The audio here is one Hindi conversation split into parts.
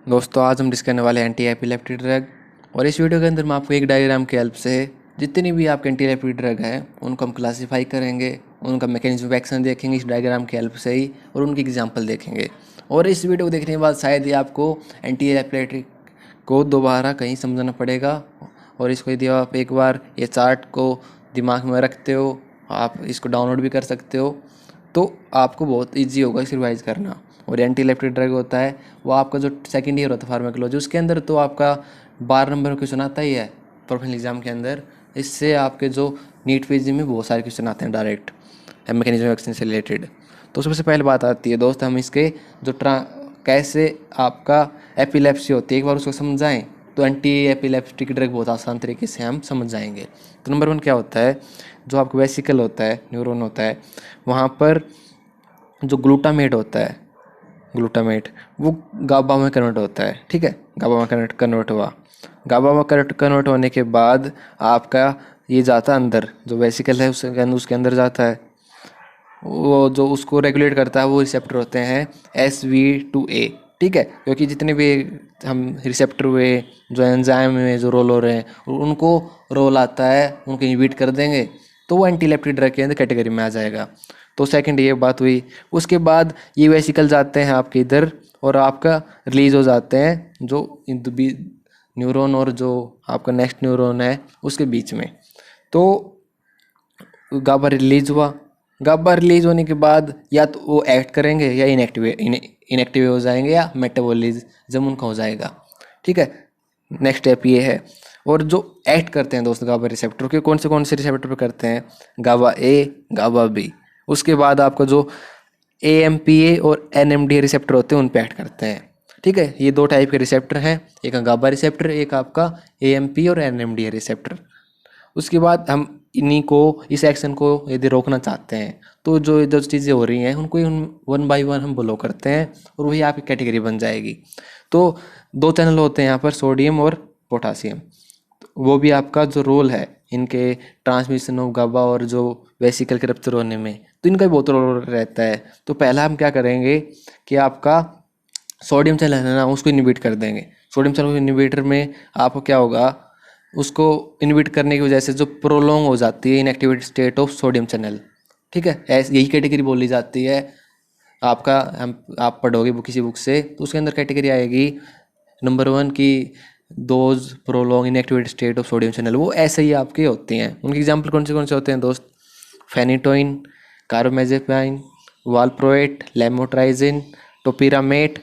दोस्तों आज हम डिस्कस करने वाले हैं एंटी एपिलेप्टिक ड्रग। और इस वीडियो के अंदर मैं आपको एक डायग्राम की हेल्प से जितनी भी आपके एंटी एपिलेप्टिक ड्रग हैं उनको हम क्लासीफाई करेंगे, उनका मैकेनिज्म ऑफ एक्शन देखेंगे इस डायग्राम की हेल्प से ही, और उनकी एग्जांपल देखेंगे। और इस वीडियो को देखने के बाद शायद ही आपको एंटी एपिलेप्टिक को दोबारा कहीं समझना पड़ेगा। और इसको यदि आप एक बार ये चार्ट को दिमाग में रखते हो, आप इसको डाउनलोड भी कर सकते हो, तो आपको बहुत ईजी होगा इसे रिवाइज करना। और एंटी इलेप्टिक ड्रग होता है वो आपका जो सेकंड ईयर होता है फार्माकोलॉजी, उसके अंदर तो आपका 12 नंबर क्वेश्चन आता ही है प्रोफेशनल एग्जाम के अंदर। इससे आपके जो नीट पीजी में बहुत सारे क्वेश्चन आते हैं डायरेक्ट मैकेनिज्म ऑफ एक्शन से रिलेटेड। तो सबसे पहले बात आती है दोस्त, हम इसके जो कैसे आपका एपिलेप्सी होती है एक बार उसको समझाएं तो एंटी एपिलेप्टिक ड्रग बहुत आसान तरीके से हम समझ जाएंगे। तो नंबर 1 क्या होता है, जो आपका वेसिकल होता है, न्यूरॉन होता है, वहाँ पर जो ग्लूटामेट होता है, ग्लूटामेट वो गाबा में कन्वर्ट होता है। ठीक है, गाबा में कन्वर्ट हुआ, गाबा में कन्वर्ट होने के बाद आपका ये जाता है अंदर, जो वेसिकल है उसके अंदर जाता है। वो जो उसको रेगुलेट करता है वो रिसेप्टर होते हैं SV2A। ठीक है, क्योंकि जितने भी हम रिसेप्टर हुए, जो एंजाइम में जो रोल हो रहे हैं उनको रोल आता है, उनको इनहिबिट कर देंगे तो वो एंटी इलेप्टिक ड्रग के अंदर कैटेगरी में आ जाएगा। तो सेकंड ये बात हुई। उसके बाद ये वेसिकल जाते हैं आपके इधर और आपका रिलीज हो जाते हैं जो न्यूरॉन और जो आपका नेक्स्ट न्यूरॉन है उसके बीच में। तो गाबा रिलीज हुआ, गाबा रिलीज होने के बाद या तो वो एक्ट करेंगे या इनएक्टिव हो जाएंगे या मेटाबॉलिज्म उनका हो जाएगा। ठीक है, नेक्स्ट स्टेप ये है। और जो एक्ट करते हैं दोस्त गाबा रिसेप्टर के, कौन से रिसेप्टर पे करते हैं, गाबा ए, गाबा बी। उसके बाद आपका जो AMPA और NMDA रिसेप्टर होते हैं उन पे एक्ट करते हैं। ठीक है, ये दो टाइप के रिसेप्टर हैं, एक गाबा रिसेप्टर, एक आपका AMP और NMDA रिसेप्टर। उसके बाद हम इन्हीं को, इस एक्शन को यदि रोकना चाहते हैं तो जो जो चीज़ें हो रही हैं उनको वन बाय वन हम ब्लो करते हैं और वही आपकी कैटेगरी बन जाएगी। तो दो चैनल होते हैं यहाँ पर, सोडियम और पोटासियम। वो भी आपका जो रोल है इनके ट्रांसमिशन ऑफ गाबा और जो वेसिकल के रप्चर होने में, तो इनका भी बहुत रोल रहता है। तो पहला हम क्या करेंगे कि आपका सोडियम चैनल है ना उसको इनहिबिट कर देंगे। सोडियम चैनल इनहिबिटर में आपको क्या होगा, उसको इनहिबिट करने की वजह से जो प्रोलॉन्ग हो जाती है inactivated state of sodium channel. ठीक है, ऐसे यही कैटेगरी बोली जाती है आपका, हम आप पढ़ोगे किसी बुक से तो उसके अंदर कैटेगरी आएगी नंबर 1 की those prolong inactivated state of sodium channel. वो ऐसे ही आपके होते हैं। उनके एग्जाम्पल कौन से होते हैं दोस्त, phenytoin, carbamazepine, valproate, lamotrigine, topiramate,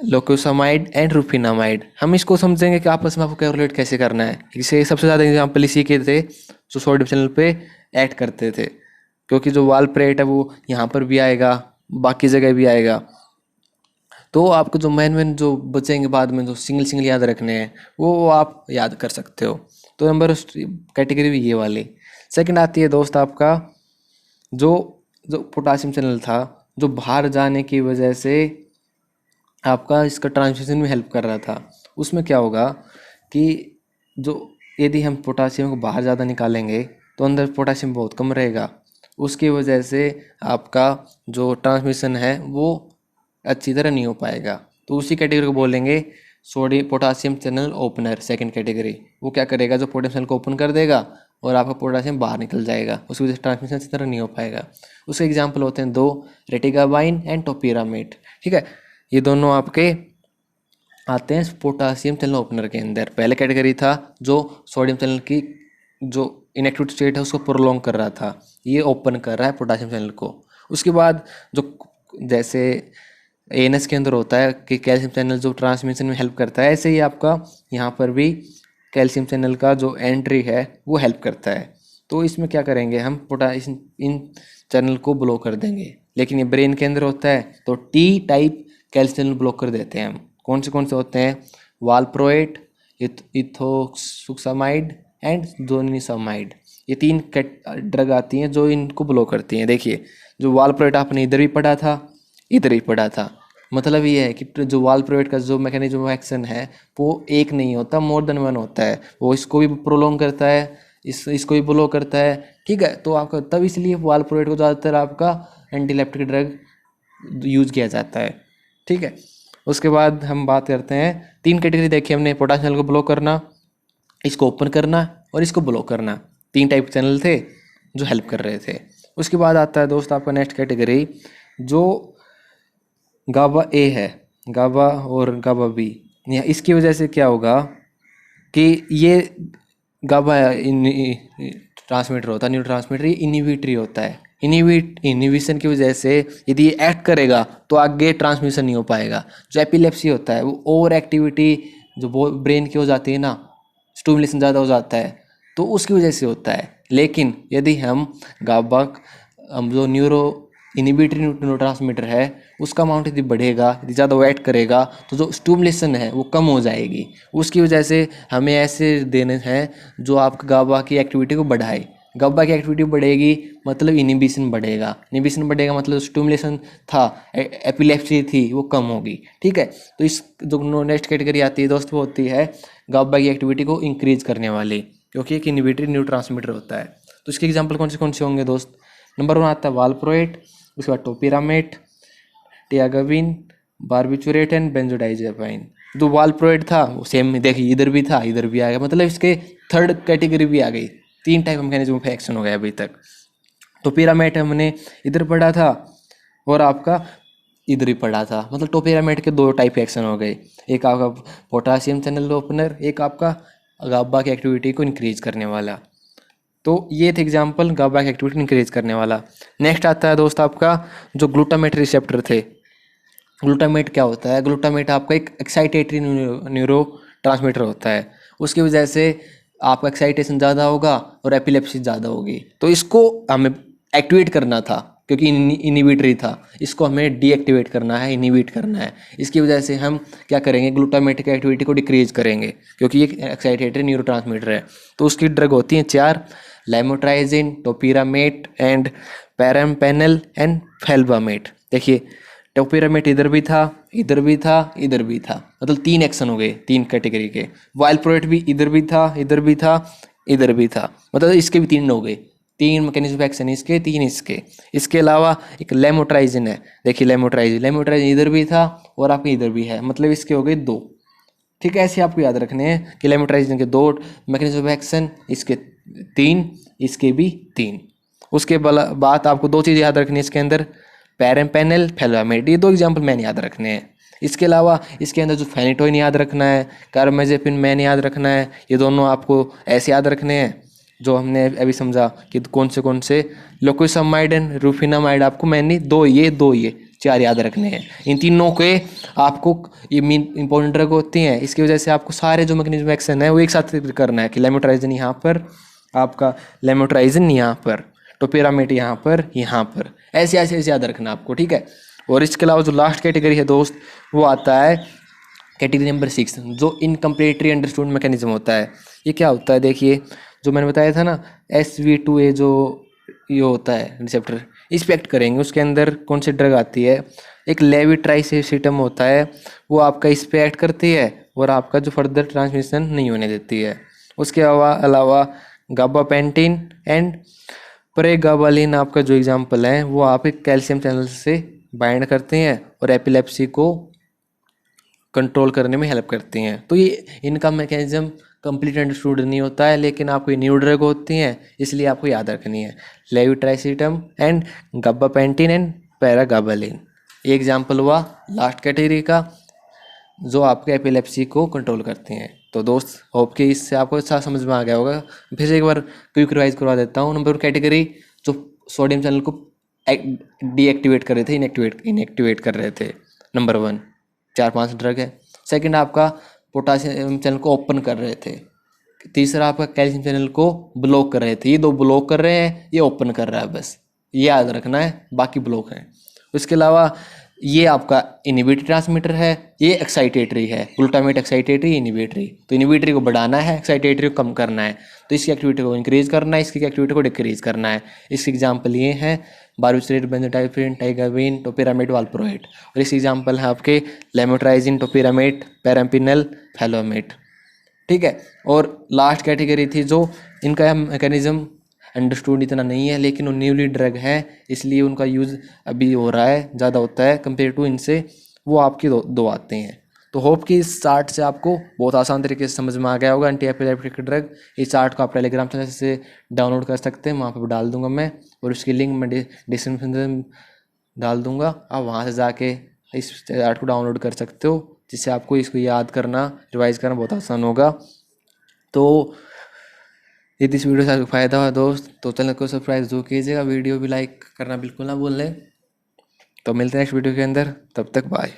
lacosamide and rufinamide. हम इसको समझेंगे कि आपस में आपको कैलकुलेट कैसे करना है। इसे सबसे ज़्यादा एग्जाम्पल इसी के थे जो सोडियम चैनल पे एक्ट करते थे, क्योंकि जो वालप्रेट है वो यहाँ पर भी आएगा, बाकी जगह भी आएगा। तो आपको जो मेन जो बचेंगे बाद में जो सिंगल सिंगल याद रखने हैं वो आप याद कर सकते हो। तो नंबर कैटेगरी भी ये वाली। सेकंड आती है दोस्त आपका जो जो पोटासियम चैनल था, जो बाहर जाने की वजह से आपका इसका ट्रांसमिशन में हेल्प कर रहा था। उसमें क्या होगा कि जो यदि हम पोटासियम को बाहर ज़्यादा निकालेंगे तो अंदर पोटासियम बहुत कम रहेगा, उसकी वजह से आपका जो ट्रांसमिशन है वो अच्छी तरह नहीं हो पाएगा। तो उसी कैटेगरी को बोलेंगे sodium potassium channel opener. Second category वो क्या करेगा, जो पोटेशियम चैनल को ओपन कर देगा और आपका पोटासियम बाहर निकल जाएगा, उसकी वजह से ट्रांसमिशन अच्छी तरह नहीं हो पाएगा। उसके एग्जाम्पल होते हैं दो, रेटिगाबाइन एंड टोपिरामेट। ठीक है, ये दोनों आपके आते हैं पोटासियम चैनल ओपनर के अंदर। पहले कैटेगरी था जो सोडियम चैनल की जो इनएक्टिव स्टेट है उसको प्रोलॉन्ग कर रहा था, ये ओपन कर रहा है पोटासियम चैनल को। उसके बाद जो जैसे ANS के अंदर होता है कि कैल्शियम चैनल जो ट्रांसमिशन में हेल्प करता है, ऐसे ही आपका यहाँ पर भी कैल्शियम चैनल का जो एंट्री है वो हेल्प करता है। तो इसमें क्या करेंगे, हम पोटासियम इन चैनल को ब्लॉक कर देंगे। लेकिन ये ब्रेन के अंदर होता है तो T type calcium channel block कर देते हैं हम। कौन से होते हैं, वालप्रोएट, इथोसुक्सामाइड एंड जोनिसामाइड। ये 3 ड्रग आती हैं जो इनको ब्लॉक करती हैं। देखिए, जो वालप्रोएट आपने इधर भी पढ़ा था, इधर ही पढ़ा था। मतलब ये है कि जो वालप्रोएट का जो मैकेनिज्म ऑफ एक्शन है वो एक नहीं होता, मोर देन वन होता है। वो इसको भी प्रोलॉन्ग करता है, इसको भी ब्लो करता है। ठीक है, तो आपका तब इसलिए वालप्रोएट को ज़्यादातर आपका एंटी इलेप्टिक ड्रग यूज किया जाता है। ठीक है, उसके बाद हम बात करते हैं, 3 कैटेगरी देखी हमने, पोटाशियम चैनल को ब्लॉक करना, इसको ओपन करना और इसको ब्लॉक करना। 3 टाइप के चैनल थे जो हेल्प कर रहे थे। उसके बाद आता है दोस्त आपका नेक्स्ट कैटेगरी, जो गाबा ए है, गाबा और गाबा बी। इसकी वजह से क्या होगा कि ये गाबा ट्रांसमीटर होता है, न्यूरो ट्रांसमीटर, ये इनिबिटरी होता है। इनिबिशन की वजह से यदि ये एक्ट करेगा तो आगे ट्रांसमिशन नहीं हो पाएगा। जो एपिलेप्सी होता है वो ओवर एक्टिविटी जो ब्रेन की हो जाती है ना, स्टिमुलेशन ज़्यादा हो जाता है, तो उसकी वजह से होता है। लेकिन यदि हम गाबा जो न्यूरो इनिबिटरी न्यूरोट्रांसमीटर है उसका अमाउंट यदि बढ़ेगा, यदि ज़्यादा वेट करेगा, तो जो स्टिमुलेशन है वो कम हो जाएगी। उसकी वजह से हमें ऐसे देने हैं जो आपका गाबा की एक्टिविटी को बढ़ाए। गाबा की एक्टिविटी बढ़ेगी मतलब इनिबिशन बढ़ेगा, इनिबिशन बढ़ेगा मतलब स्टिमुलेशन था, एपिलेप्सी थी, वो कम होगी। ठीक है, तो इस जो नेक्स्ट कैटेगरी आती है दोस्त वो होती है गाबा की एक्टिविटी को इंक्रीज करने वाली, क्योंकि एक इनिबिटरी न्यूरोट्रांसमीटर होता है। तो इसके एग्जाम्पल कौन से होंगे दोस्त? नंबर 1 आता है वालप्रोएट, उसके बाद टोपिरामेट, टियागाबिन, बारबिचुरेट एंड बेंजोडाइजेपाइन। जो वालप्रोएट था वो सेम देखिए इधर भी था इधर भी आ गया, मतलब इसके थर्ड कैटेगरी भी आ गई। 3 टाइप मैकेनिज्म ऑफ एक्शन हो गया अभी तक। टोपिरामेट हमने इधर पढ़ा था और आपका इधर ही पढ़ा था, मतलब टोपिरामेट के 2 टाइप एक्शन हो गए, एक आपका पोटासियम चैनल ओपनर, एक आपका गाबा की एक्टिविटी को इंक्रीज करने वाला। तो ये थे एग्जाम्पल गाबा की एक्टिविटी इंक्रीज करने वाला। नेक्स्ट आता है दोस्त आपका जो ग्लूटामेट रिसेप्टर थे। ग्लूटामेट क्या होता है? ग्लूटामेट आपका एक एक्साइटेटरी न्यूरो ट्रांसमीटर होता है। उसकी वजह से आपका एक्साइटेशन ज़्यादा होगा और एपिलेप्सी ज़्यादा होगी। तो इसको हमें एक्टिवेट करना था क्योंकि इनिबिटरी था, इसको हमें डीएक्टिवेट करना है, इनिबिट करना है। इसकी वजह से हम क्या करेंगे, ग्लूटामेट की एक्टिविटी को डिक्रीज करेंगे क्योंकि ये एक्साइटेटरी न्यूरोट्रांसमीटर है। तो उसकी ड्रग होती हैं 4, लेमोट्राइजिन, टोपिरामेट एंड पैराम्पेनल एंड फेल्बामेट। देखिए टोपिरामेट इधर भी था इधर भी था इधर भी था, मतलब 3 एक्शन हो गए 3 कैटेगरी के। वाइलप्रोएट भी इधर भी था इधर भी था इधर भी था, मतलब इसके भी 3 हो गए। 3 मैकेनिज्म ऑफ एक्शन इसके, 3 इसके। इसके अलावा एक लेमोट्राइजिन है, देखिए लेमोट्राइजिन इधर भी था और आपके इधर भी है, मतलब इसके हो गए 2। ठीक है, ऐसे आपको याद रखने हैं कि लेमोट्राइजिन के 2 मैकेनिज्म ऑफ एक्शन, इसके 3, इसके भी 3। उसके बाद आपको 2 चीज़ याद रखनी है इसके अंदर, पैराम्पेनल, फेल्बामेट, ये 2 एग्जाम्पल मैंने याद रखने हैं। इसके अलावा इसके अंदर जो फेनिटोइन याद रखना है, कार्बामेजेपिन मैन याद रखना है, ये दोनों आपको ऐसे याद रखने हैं जो हमने अभी समझा कि कौन से लोकोसामाइड एंड रूफिनामाइड आपको मैंने 2 ये 4 याद रखने हैं। इन तीनों के आपको ये मेन इंपॉर्टेंट ड्रग होती हैं, इसकी वजह से आपको सारे जो मैकेनिज्म एक्शन है वो एक साथ करना है कि लेमोट्राइजिन यहाँ पर, आपका लेमोट्राइजिन यहाँ पर, टोपिरामेट यहाँ पर, ऐसे ऐसे ऐसे याद रखना आपको। ठीक है, और इसके अलावा जो लास्ट कैटेगरी है दोस्त वो आता है कैटेगरी नंबर 6, जो इनकम्प्लीटली अंडरस्टूड मैकेनिज्म होता है। ये क्या होता है? देखिए जो मैंने बताया था ना, SV2A जो ये होता है रिसेप्टर, इस पे एक्ट करेंगे। उसके अंदर कौन सी ड्रग आती है, एक लेविट्राइसेसिटम होता है, वो आपका इस पे एक्ट करती है और आपका जो फर्दर ट्रांसमिशन नहीं होने देती है। उसके अलावा गाबापेंटिन एंड प्रेगाबालिन आपका जो एग्जाम्पल है वो आप एक कैल्शियम चैनल से बाइंड करते हैं और एपिलेप्सी को कंट्रोल करने में हेल्प करती हैं। तो ये इनका मैकेनिज्म कंप्लीट अंडरस्टूड नहीं होता है, लेकिन आपको ये न्यू ड्रग होती हैं इसलिए आपको याद रखनी है, लेविट्राइसिटम एंड गाबापेंटिन एंड पैरागाबालिन। ये एग्जाम्पल हुआ लास्ट कैटेगरी का जो आपके एपिलेप्सी को कंट्रोल करते हैं। तो दोस्त होप कि इससे आपको अच्छा समझ में आ गया होगा। फिर से एक बार क्विक रिवाइज करवा देता हूँ। नंबर 1 कैटेगरी जो सोडियम चैनल को डीएक्टिवेट कर रहे थे, इनएक्टिवेट कर रहे थे, नंबर 1, 4-5 ड्रग है। सेकंड आपका पोटासियम चैनल को ओपन कर रहे थे। तीसरा आपका कैल्शियम चैनल को ब्लॉक कर रहे थे। ये 2 ब्लॉक कर रहे हैं, ये ओपन कर रहा है, बस ये याद रखना है, बाकी ब्लॉक हैं। उसके अलावा ये आपका इनिबिटरी ट्रांसमीटर है, ये एक्साइटेटरी है, ग्लूटामेट एक्साइटेटरी इनिबिटरी। तो इनिबिटरी को बढ़ाना है, एक्साइटेटरी को कम करना है, तो इसकी एक्टिविटी को इंक्रीज करना है, इसकी एक्टिविटी को डिक्रीज करना है। इसके एग्जाम्पल ये हैं बारबिचुरेट, बेंजोडाइजिपिन, टाइगाबिन, टोपिरामेट, वालप्रोएट। और इस एग्जाम्पल है आपके लेमोट्राइजिन, टोपिरामेट, पैराम्पिनल, फेलोमेट। ठीक है, और लास्ट कैटेगरी थी जो इनका मैकेनिज्म अंडरस्टूड इतना नहीं है, लेकिन वो न्यूली ड्रग है इसलिए उनका यूज़ अभी हो रहा है, ज़्यादा होता है कंपेयर टू इनसे वो आपकी दो आते हैं। तो होप कि इस चार्ट से आपको बहुत आसान तरीके से समझ में आ गया होगा एंटी एपिलेप्टिक ड्रग। इस चार्ट को आप टेलीग्राम चैनल से डाउनलोड कर सकते हैं, वहाँ पर डाल दूंगा मैं, और उसकी लिंक मैं डिस्क्रिप्शन में डाल दूंगा। आप वहाँ से जाके इस चार्ट को डाउनलोड कर सकते हो, जिससे आपको इसको याद करना, रिवाइज करना बहुत आसान होगा। तो यदि इस वीडियो से आपको फ़ायदा हुआ दोस्त, तो चैनल को सब्सक्राइब जरूर कीजिएगा, वीडियो भी लाइक करना बिल्कुल ना भूलें। तो मिलते हैं नेक्स्ट वीडियो के अंदर, तब तक बाय।